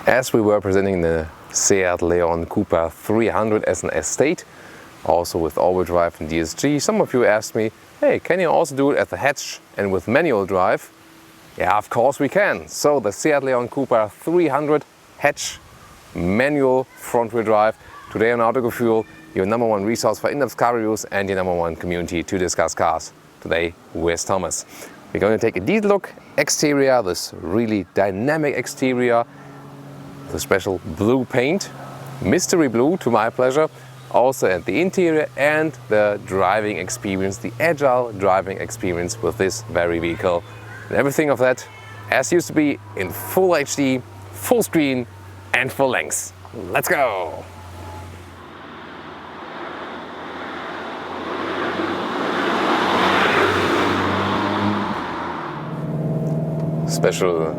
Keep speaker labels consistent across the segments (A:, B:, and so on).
A: As we were presenting the Seat Leon Cupra 300 as an estate, also with all-wheel drive and DSG, some of you asked me, hey, can you also do it at the hatch and with manual drive? Yeah, of course we can. So the Seat Leon Cupra 300 hatch, manual front-wheel drive. Today on Autogefühl, your #1 resource for in-depth car reviews and your #1 community to discuss cars. Today with Thomas. We're going to take a detailed look. Exterior, this really dynamic exterior, the special blue paint, mystery blue to my pleasure. Also at the interior and the driving experience, the agile driving experience with this very vehicle. And everything of that, as used to be, in full HD, full screen and full length. Let's go! Special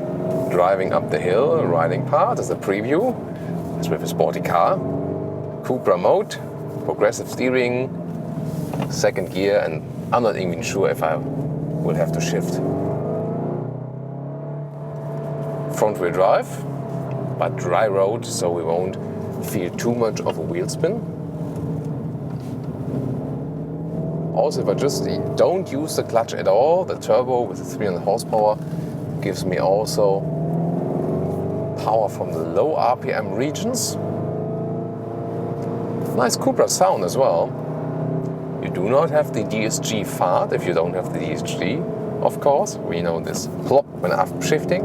A: driving up the hill riding part as a preview. It's with a sporty car. Cupra mode, progressive steering, second gear, and I'm not even sure if I will have to shift. Front wheel drive, but dry road, so we won't feel too much of a wheel spin. Also, if I just don't use the clutch at all, the turbo with the 300 horsepower gives me also power from the low RPM regions. Nice Cupra sound as well. You do not have the DSG fart if you don't have the DSG, of course. We know this plop when I'm shifting.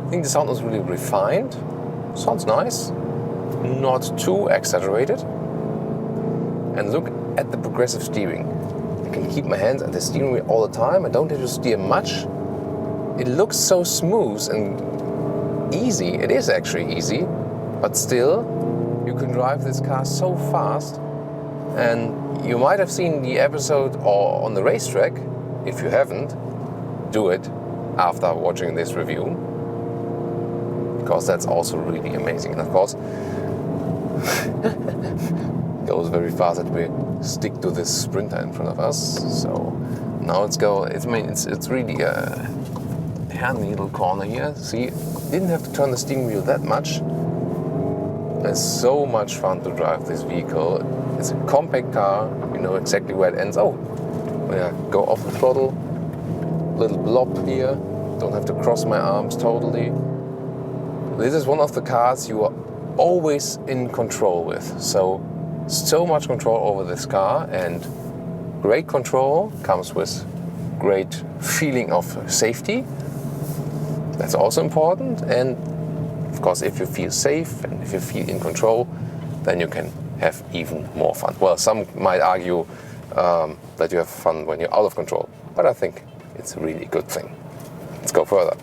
A: I think the sound is really refined. Sounds nice, not too exaggerated. And look at the progressive steering. I can keep my hands at the steering wheel all the time. I don't have to steer much. It looks so smooth and easy. It is actually easy. But still, you can drive this car so fast, and you might have seen the episode or on the racetrack. If you haven't, do it after watching this review, because that's also really amazing. And of course, it goes very fast that we stick to this Sprinter in front of us. So now it's really a handy little corner here. See, didn't have to turn the steering wheel that much. It's so much fun to drive this vehicle. It's a compact car, you know exactly where it ends. Oh, when I go off the throttle, little blob here, don't have to cross my arms totally. This is one of the cars you are always in control with. So much control over this car, and great control comes with great feeling of safety. That's also important. And of course, if you feel safe and if you feel in control, then you can have even more fun. Well, some might argue that you have fun when you're out of control, but I think it's a really good thing. Let's go further.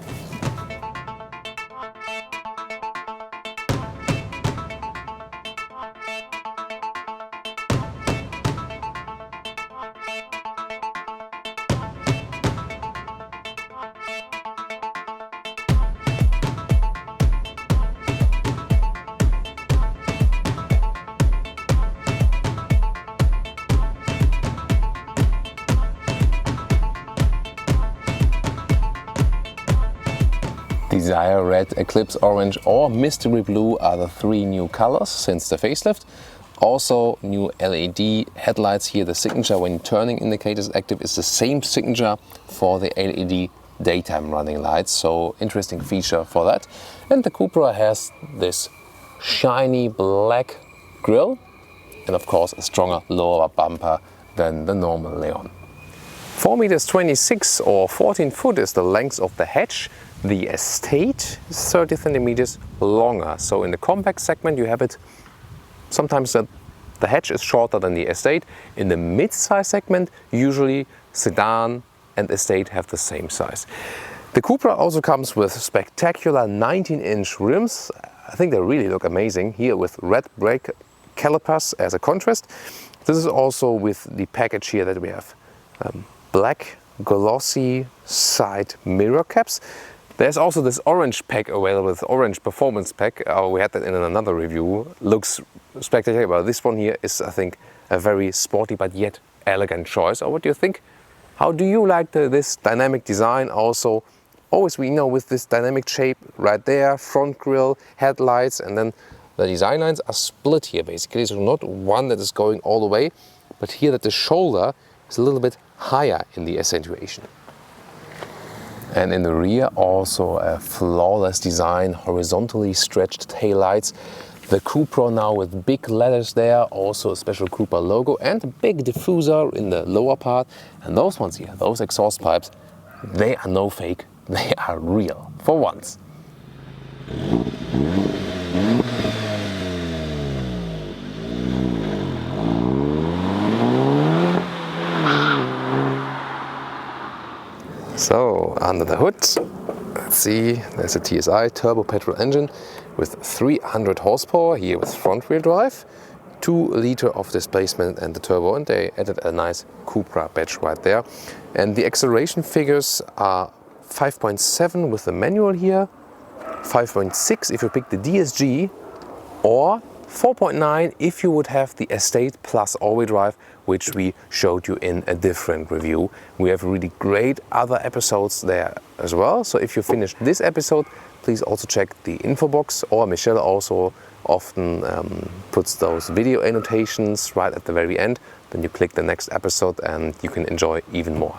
A: Desire Red, Eclipse Orange or Mystery Blue are the three new colors since the facelift. Also new LED headlights here. The signature when turning indicator is active is the same signature for the LED daytime running lights. So interesting feature for that. And the Cupra has this shiny black grille and of course a stronger lower bumper than the normal Leon. 4.26 meters or 14 foot is the length of the hatch. The estate is 30 centimeters longer. So in the compact segment you have it, sometimes the hatch is shorter than the estate. In the mid-size segment, usually sedan and estate have the same size. The Cupra also comes with spectacular 19-inch rims. I think they really look amazing here with red brake calipers as a contrast. This is also with the package here that we have black glossy side mirror caps. There's also this orange pack available, with orange performance pack. We had that in another review. Looks spectacular, but this one here is, I think, a very sporty but yet elegant choice. Or what do you think? How do you like this dynamic design? Also always, we know, with this dynamic shape right there, front grille, headlights, and then the design lines are split here basically, so not one that is going all the way, but here that the shoulder is a little bit higher in the accentuation. And in the rear also a flawless design, horizontally stretched taillights. The Cupra now with big letters there, also a special Cupra logo, and a big diffuser in the lower part. And those ones here, those exhaust pipes, they are no fake, they are real, for once. So, under the hood, let's see, there's a TSI turbo petrol engine with 300 horsepower, here with front wheel drive, 2 liter of displacement and the turbo, and they added a nice Cupra badge right there. And the acceleration figures are 5.7 with the manual here, 5.6 if you pick the DSG, or 4.9 if you would have the Estate plus all-wheel drive, which we showed you in a different review. We have really great other episodes there as well. So if you finished this episode, please also check the info box, or Michelle also often puts those video annotations right at the very end. Then you click the next episode and you can enjoy even more.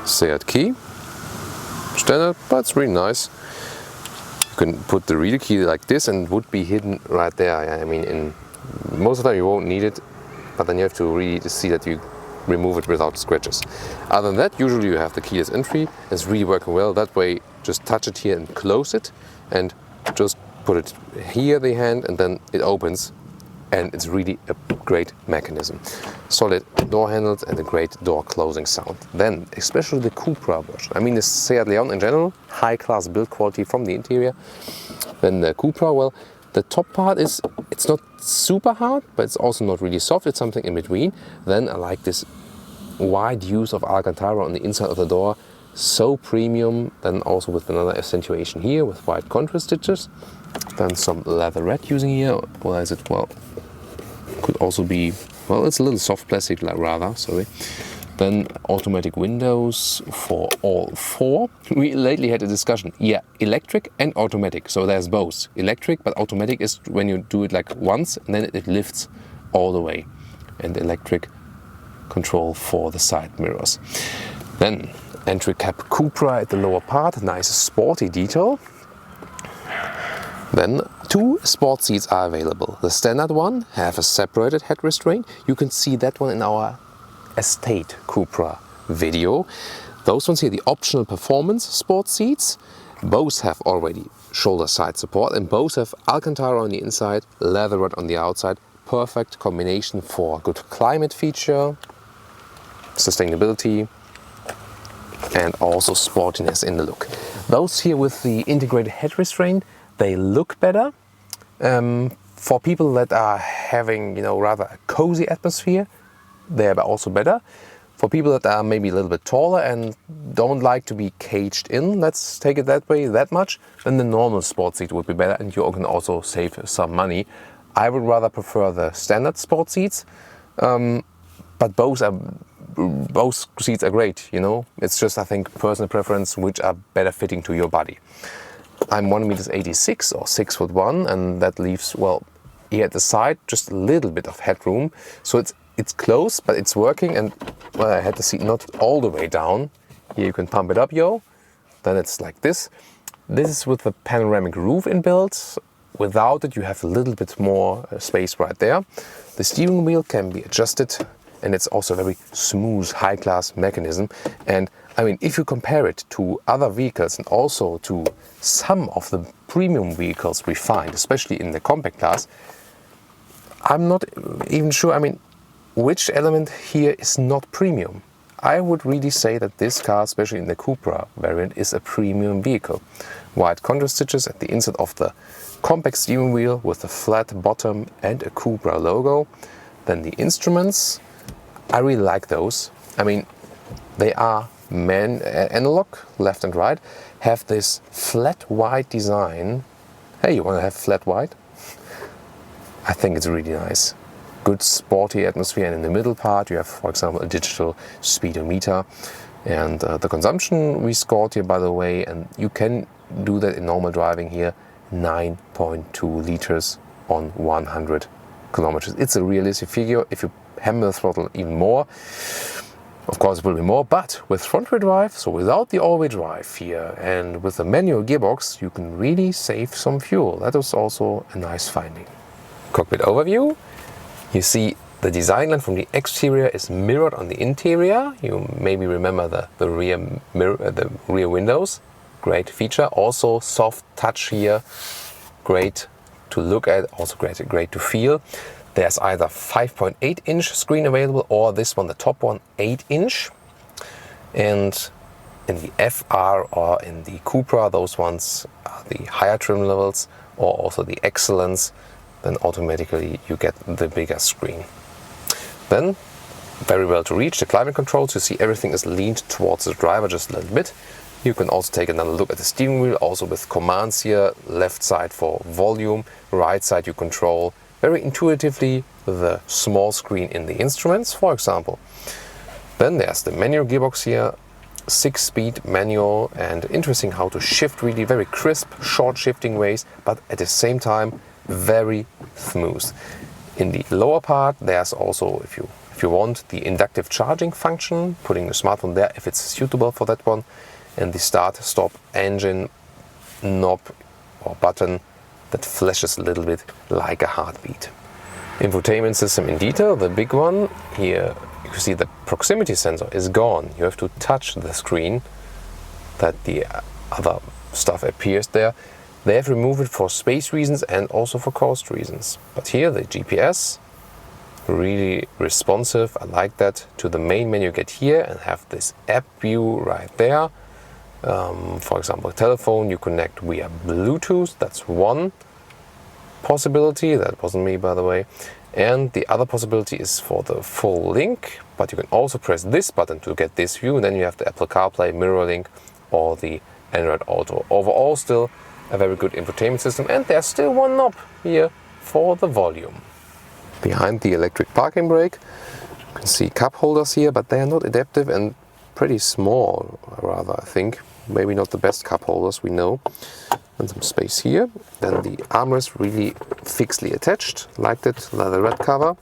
A: Seat key, standard, but it's really nice. You can put the real key like this and it would be hidden right there. I mean, in most of the time you won't need it, but then you have to really see that you remove it without scratches. Other than that, usually you have the keyless entry. It's really working well. That way, just touch it here and close it, and just put it here, the hand, and then it opens. And it's really a great mechanism. Solid door handles and a great door closing sound. Then, especially the Cupra version. I mean, the Seat Leon in general, high class build quality from the interior. Then the Cupra, well, the top part is, it's not super hard, but it's also not really soft. It's something in between. Then I like this wide use of Alcantara on the inside of the door. So premium. Then also with another accentuation here with white contrast stitches. Then some leatherette using here. Or is it, well, could also be, well, it's a little soft plastic rather, sorry. Then automatic windows for all four. We lately had a discussion, yeah, electric and automatic, so there's both. Electric, but automatic is when you do it like once and then it lifts all the way. And electric control for the side mirrors. Then entry cap Cupra at the lower part, nice sporty detail. Then 2 sport seats are available. The standard one have a separated head restraint. You can see that one in our Estate Cupra video. Those ones here, the optional performance sport seats. Both have already shoulder side support and both have Alcantara on the inside, leatherette on the outside. Perfect combination for good climate feature, sustainability, and also sportiness in the look. Those here with the integrated head restraint, they look better. For people that are having, rather a cozy atmosphere, they're also better. For people that are maybe a little bit taller and don't like to be caged in, let's take it that way, that much, then the normal sport seat would be better and you can also save some money. I would rather prefer the standard sport seats, but both seats are great, It's just, I think, personal preference, which are better fitting to your body. I'm 1.86 m or 6'1", and that leaves, well, here at the side, just a little bit of headroom. So it's close, but it's working, and well, I had the seat not all the way down. Here you can pump it up, then it's like this. This is with the panoramic roof inbuilt. Without it, you have a little bit more space right there. The steering wheel can be adjusted, and it's also a very smooth, high-class mechanism. And I mean, if you compare it to other vehicles and also to some of the premium vehicles we find, especially in the compact class, I'm not even sure, which element here is not premium. I would really say that this car, especially in the Cupra variant, is a premium vehicle. White contrast stitches at the inside of the compact steering wheel with a flat bottom and a Cupra logo. Then the instruments, I really like those. I mean, they are analog, left and right, have this flat white design. Hey, you want to have flat white? I think it's really nice. Good sporty atmosphere, and in the middle part you have, for example, a digital speedometer. And the consumption we scored here, by the way, and you can do that in normal driving here, 9.2 liters on 100 kilometers. It's a realistic figure. If you hammer the throttle even more, of course it will be more, but with front-wheel drive, so without the all-wheel drive here, and with the manual gearbox, you can really save some fuel. That is also a nice finding. Cockpit overview. You see the design line from the exterior is mirrored on the interior. You maybe remember the rear mirror, the rear windows. Great feature. Also soft touch here. Great to look at, also great to feel. There's either 5.8-inch screen available, or this one, the top one, 8-inch. And in the FR or in the Cupra, those ones are the higher trim levels, or also the Excellence. Then automatically you get the bigger screen. Then, very well to reach, the climate controls. You see everything is leaned towards the driver just a little bit. You can also take another look at the steering wheel, also with commands here. Left side for volume, right side you control very intuitively the small screen in the instruments, for example. Then there's the manual gearbox here, 6-speed manual, and interesting how to shift, really very crisp, short shifting ways, but at the same time very smooth. In the lower part there's also, if you want, the inductive charging function, putting the smartphone there if it's suitable for that one, and the start stop engine knob or button that flashes a little bit like a heartbeat. Infotainment system in detail, the big one here, you see the proximity sensor is gone. You have to touch the screen that the other stuff appears there. They have removed it for space reasons and also for cost reasons. But here the GPS, really responsive. I like that. To the main menu, get here and have this app view right there. For example, telephone, you connect via Bluetooth. That's one possibility. That wasn't me, by the way. And the other possibility is for the full link, but you can also press this button to get this view, and then you have the Apple CarPlay, Mirror Link, or the Android Auto. Overall, still a very good infotainment system, and there's still one knob here for the volume. Behind the electric parking brake, you can see cup holders here, but they are not adaptive and pretty small, rather, I think. Maybe not the best cup holders, we know. And some space here. Then the armrest really fixedly attached, like that leatherette cover.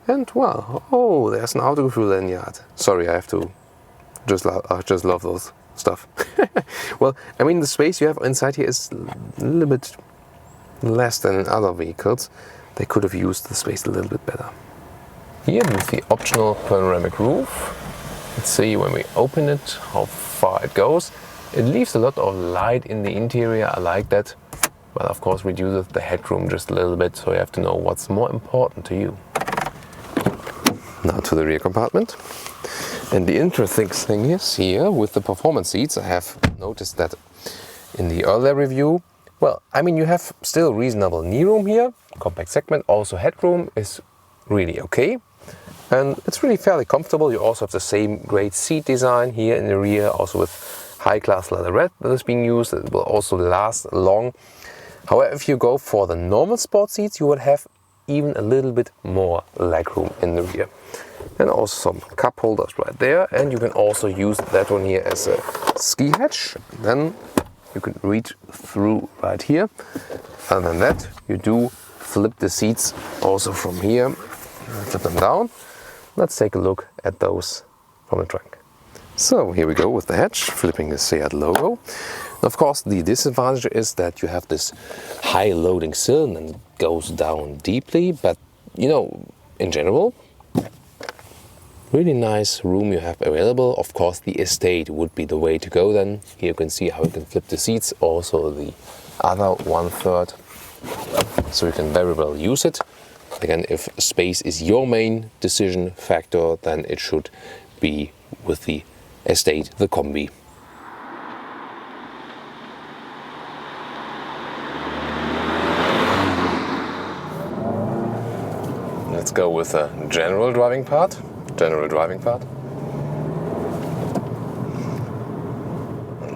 A: And wow, oh, there's an Autogefühl lanyard. Sorry, I have to I just love those stuff. Well, I mean, the space you have inside here is a little bit less than in other vehicles. They could have used the space a little bit better. Here with the optional panoramic roof. Let's see when we open it how far it goes. It leaves a lot of light in the interior, I like that. But of course reduces the headroom just a little bit, so you have to know what's more important to you. Now to the rear compartment. And the interesting thing is here with the performance seats, I have noticed that in the earlier review, well, I mean, you have still reasonable knee room here, compact segment, also headroom is really okay. And it's really fairly comfortable. You also have the same great seat design here in the rear, also with high-class leatherette that is being used. It will also last long. However, if you go for the normal sport seats, you would have even a little bit more legroom in the rear. And also some cup holders right there. And you can also use that one here as a ski hatch. Then you can reach through right here. Other than that, you do flip the seats also from here. Flip them down. Let's take a look at those from the trunk. So here we go with the hatch, flipping the Seat logo. Of course, the disadvantage is that you have this high loading sill and it goes down deeply, but you know, in general, really nice room you have available. Of course, the Estate would be the way to go then. Here you can see how you can flip the seats, also the other 1/3, so you can very well use it. Again, if space is your main decision factor, then it should be with the Estate, the Combi. Let's go with the general driving part.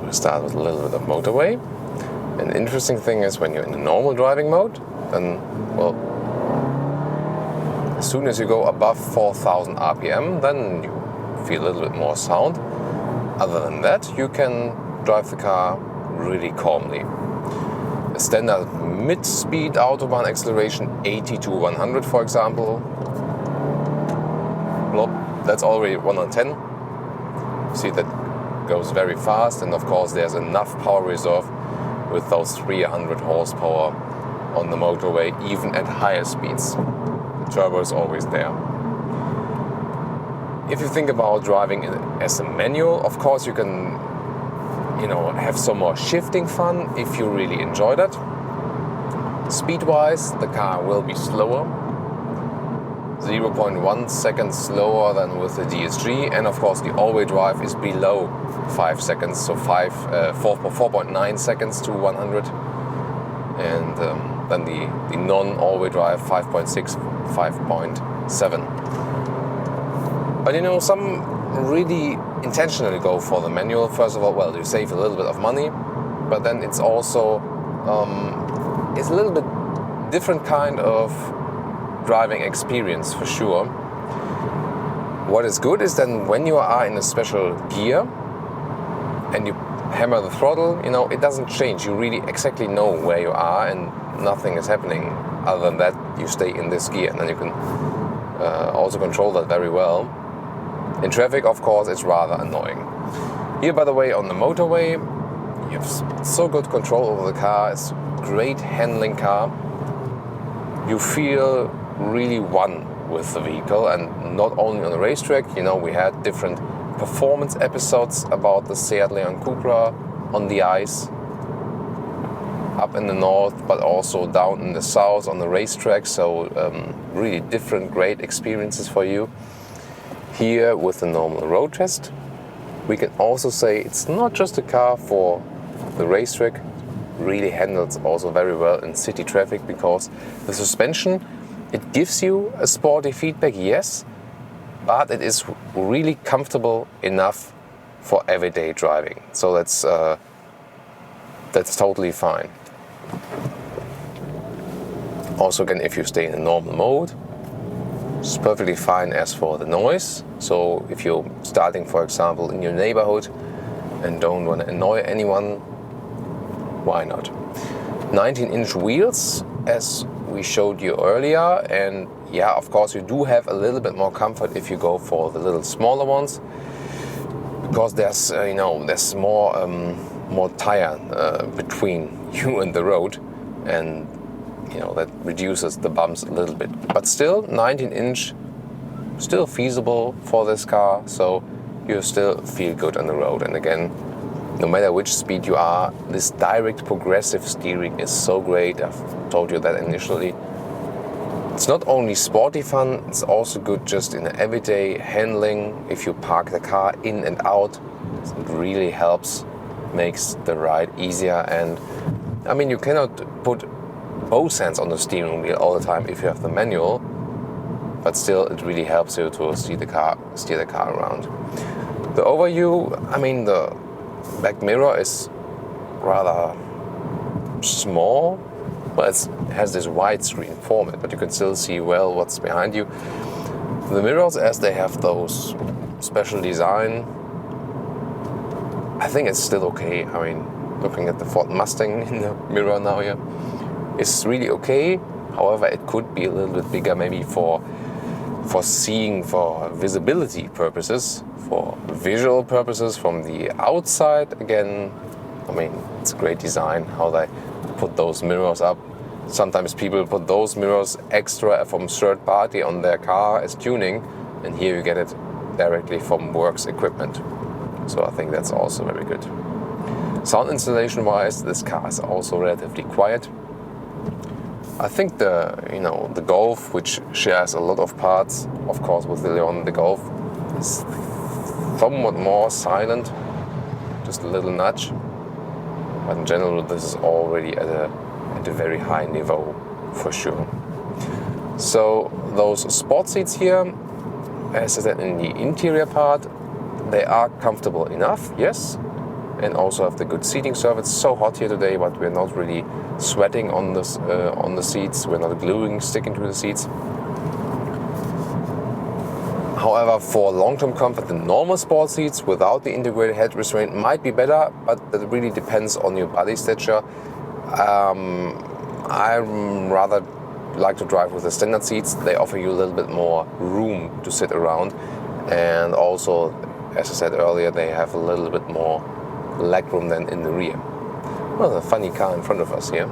A: We start with a little bit of motorway. An interesting thing is when you're in the normal driving mode, then, well, as soon as you go above 4,000 RPM, then you feel a little bit more sound. Other than that, you can drive the car really calmly. A standard mid-speed Autobahn acceleration, 80 to 100 for example, well, that's already 1 on 10. See, that goes very fast, and of course there's enough power reserve with those 300 horsepower on the motorway, even at higher speeds. Turbo is always there. If you think about driving as a manual, of course you can, have some more shifting fun if you really enjoy that. Speed-wise, the car will be slower, 0.1 seconds slower than with the DSG, and of course the all-wheel drive is below 5 seconds, so 4.9 seconds to 100, and then the non-all-wheel drive 5.6, 5.7. But some really intentionally go for the manual. First of all, well, you save a little bit of money, but then it's also it's a little bit different kind of driving experience for sure. What is good is then when you are in a special gear and you hammer the throttle, it doesn't change. You really exactly know where you are and nothing is happening other than that you stay in this gear, and then you can also control that very well. In traffic, of course, it's rather annoying. Here, by the way, on the motorway, you have so good control over the car. It's a great handling car. You feel really one with the vehicle, and not only on the racetrack. We had different performance episodes about the Seat Leon Cupra on the ice up in the north, but also down in the south on the racetrack. So really different great experiences for you. Here with the normal road test, we can also say it's not just a car for the racetrack. Really handles also very well in city traffic, because the suspension, it gives you a sporty feedback, yes, but it is really comfortable enough for everyday driving. So that's totally fine. Also, again, if you stay in a normal mode, it's perfectly fine as for the noise. So if you're starting, for example, in your neighborhood and don't want to annoy anyone, why not? 19-inch wheels, as we showed you earlier, and yeah, of course you do have a little bit more comfort if you go for the little smaller ones, because there's there's more tire between you and the road, and that reduces the bumps a little bit. But still, 19-inch, still feasible for this car, so you still feel good on the road. And again, no matter which speed you are, this direct progressive steering is so great. I've told you that initially. It's not only sporty fun, it's also good just in everyday handling. If you park the car in and out, it really helps, makes the ride easier. And I mean, you cannot put both hands on the steering wheel all the time if you have the manual, but still it really helps you to steer the car around. The overview, I mean, the back mirror is rather small, but it has this widescreen format, but you can still see well what's behind you. The mirrors, as they have those special design, I think it's still okay. I mean, looking at the Ford Mustang in the mirror now here, it's really okay. However, it could be a little bit bigger, maybe for seeing, for visibility purposes, for visual purposes from the outside. Again, I mean, it's a great design how they put those mirrors up. Sometimes people put those mirrors extra from third party on their car as tuning, and here you get it directly from works equipment. So I think that's also very good. Sound installation wise, this car is also relatively quiet. I think the Golf, which shares a lot of parts, of course, with the Leon, the Golf is somewhat more silent, just a little nudge. But in general, this is already at a very high level for sure. So those sport seats here, as I said, in the interior part, they are comfortable enough, yes, and also have the good seating surface. It's so hot here today, but we're not really sweating on the seats. We're not sticking to the seats. However, for long-term comfort, the normal sport seats without the integrated head restraint might be better, but that really depends on your body stature. I rather like to drive with the standard seats. They offer you a little bit more room to sit around, and also, as I said earlier, they have a little bit more legroom than in the rear. Well, a funny car in front of us here.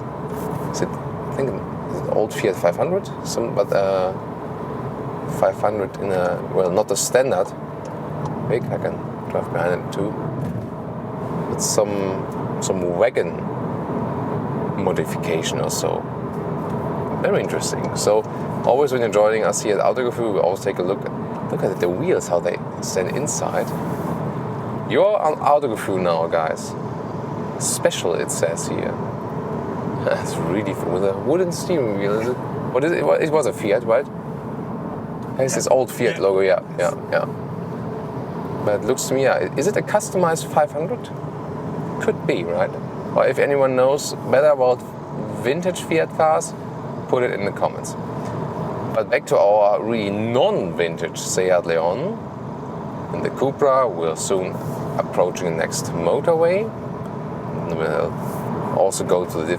A: Is it, I think it's an old Fiat 500, 500 in a, well, not the standard big, I can drive behind it too. It's some wagon modification or so. Very interesting. So always when you're joining us here at Autogefühl, we always take a look at the wheels, how they stand inside. You're on Autogefühl now, guys. Special, it says here. It's really with a wooden steering wheel. Is it? What is it? It was a Fiat, right? It's this old Fiat logo, yeah. But it looks to me, yeah. Is it a customized 500? Could be, right? Or if anyone knows better about vintage Fiat cars, put it in the comments. But back to our really non-vintage Seat Leon. And the Cupra will soon approaching the next motorway. We'll also go to the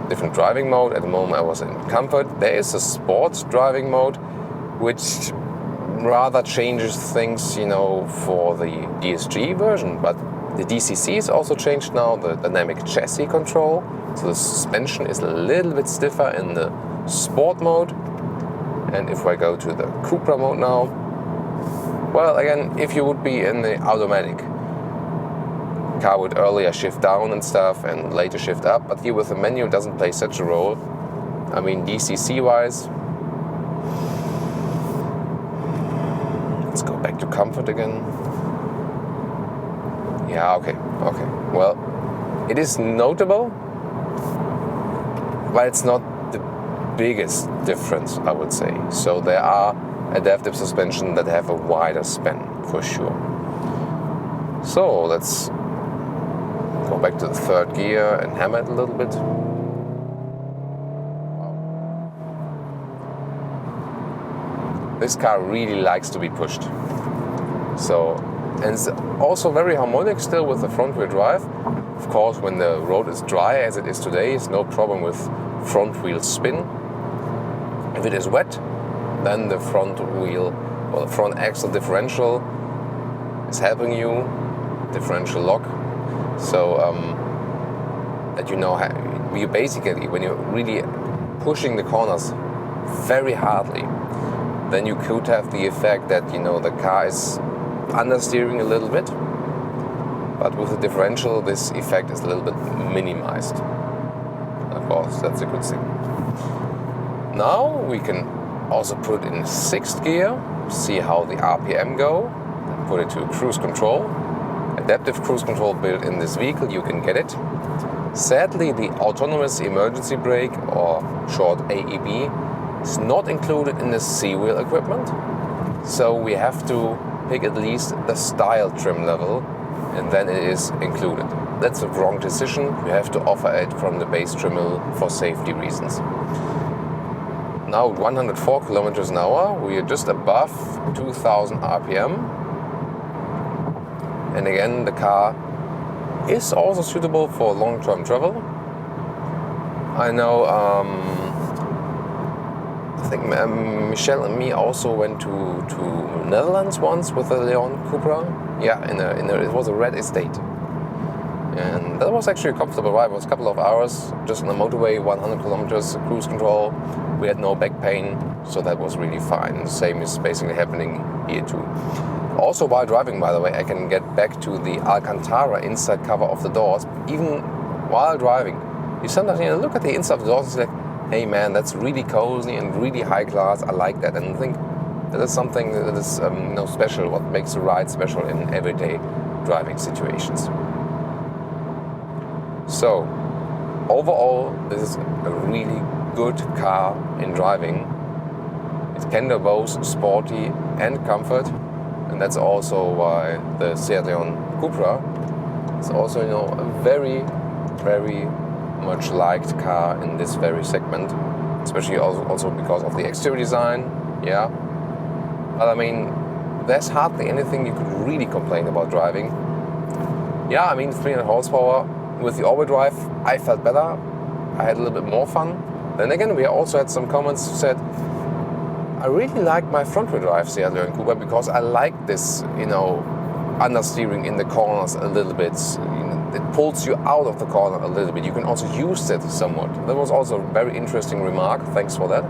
A: different driving mode. At the moment I was in comfort. There is a sports driving mode, which rather changes things, for the DSG version. But the DCC is also changed now, the dynamic chassis control. So the suspension is a little bit stiffer in the sport mode. And if I go to the Cupra mode now, well, again, if you would be in the automatic, car would earlier shift down and stuff and later shift up. But here with the menu, it doesn't play such a role. I mean, DCC wise, let's go back to comfort again. Yeah, okay. Well, it is notable, but it's not the biggest difference, I would say. So there are adaptive suspension that have a wider span, for sure. So let's go back to the third gear and hammer it a little bit. This car really likes to be pushed. So, and it's also very harmonic still with the front wheel drive. Of course, when the road is dry as it is today, it's no problem with front wheel spin. If it is wet, then the front wheel or the front axle differential is helping you, differential lock. So that you basically, when you're really pushing the corners very hardly, then you could have the effect that the car is understeering a little bit, but with the differential this effect is a little bit minimized. Of course, that's a good thing. Now we can also put in 6th gear, see how the RPM go, and put it to cruise control. Adaptive cruise control built in this vehicle, you can get it. Sadly, the autonomous emergency brake, or short AEB, is not included in the C-wheel equipment. So we have to pick at least the style trim level, and then it is included. That's a wrong decision. You have to offer it from the base trim level for safety reasons. Now 104 kilometers an hour, we are just above 2000 RPM. And again, the car is also suitable for long-term travel. I know, I think Michelle and me also went to Netherlands once with the Leon Cupra. Yeah, it was a red estate. And that was actually a comfortable ride. It was a couple of hours just on the motorway, 100 kilometers, cruise control. We had no back pain, so that was really fine. The same is basically happening here too. Also while driving, by the way, I can get back to the Alcantara inside cover of the doors. Even while driving, you sometimes look at the inside of the doors and say, hey man, that's really cozy and really high class, I like that. And I think that is something that is special, what makes the ride special in everyday driving situations. So, overall, this is a really good car in driving. It can do both sporty and comfort, and that's also why the Seat Leon Cupra is also, you know, a very, very much liked car in this very segment, especially also because of the exterior design. Yeah, but I mean, there's hardly anything you could really complain about driving. Yeah, I mean, 300 horsepower with the all-wheel drive, I felt better. I had a little bit more fun. Then again, we also had some comments who said, I really like my front-wheel drive Seat Leon Cupra because I like this, you know, understeering in the corners a little bit. It pulls you out of the corner a little bit. You can also use that somewhat. That was also a very interesting remark. Thanks for that.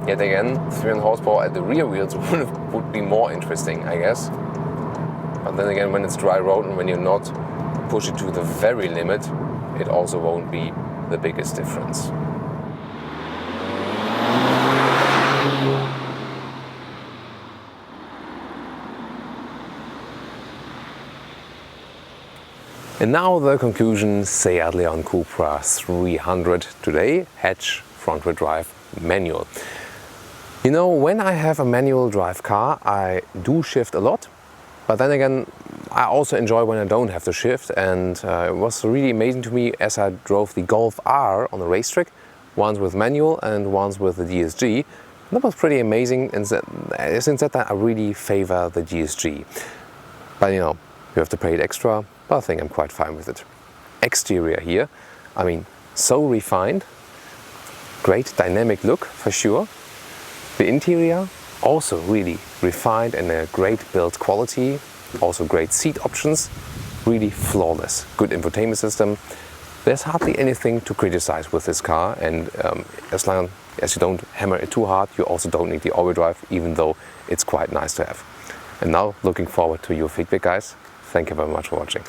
A: Yet again, 300 horsepower at the rear wheels would be more interesting, I guess. But then again, when it's dry road and when you're not push it to the very limit, it also won't be the biggest difference. And now the conclusion, Seat Leon Cupra 300 today, hatch, front-wheel drive, manual. You know, when I have a manual drive car, I do shift a lot, but then again, I also enjoy when I don't have to shift, and it was really amazing to me as I drove the Golf R on the racetrack, once with manual and once with the DSG. That was pretty amazing, and since that time I really favor the DSG. But you know, you have to pay it extra, but I think I'm quite fine with it. Exterior here, I mean, so refined, great dynamic look for sure. The interior, also really refined and a great build quality, also great seat options, really flawless, good infotainment system. There's hardly anything to criticize with this car, and as long as you don't hammer it too hard, you also don't need the all-wheel drive, even though it's quite nice to have. And now, looking forward to your feedback, guys. Thank you very much for watching.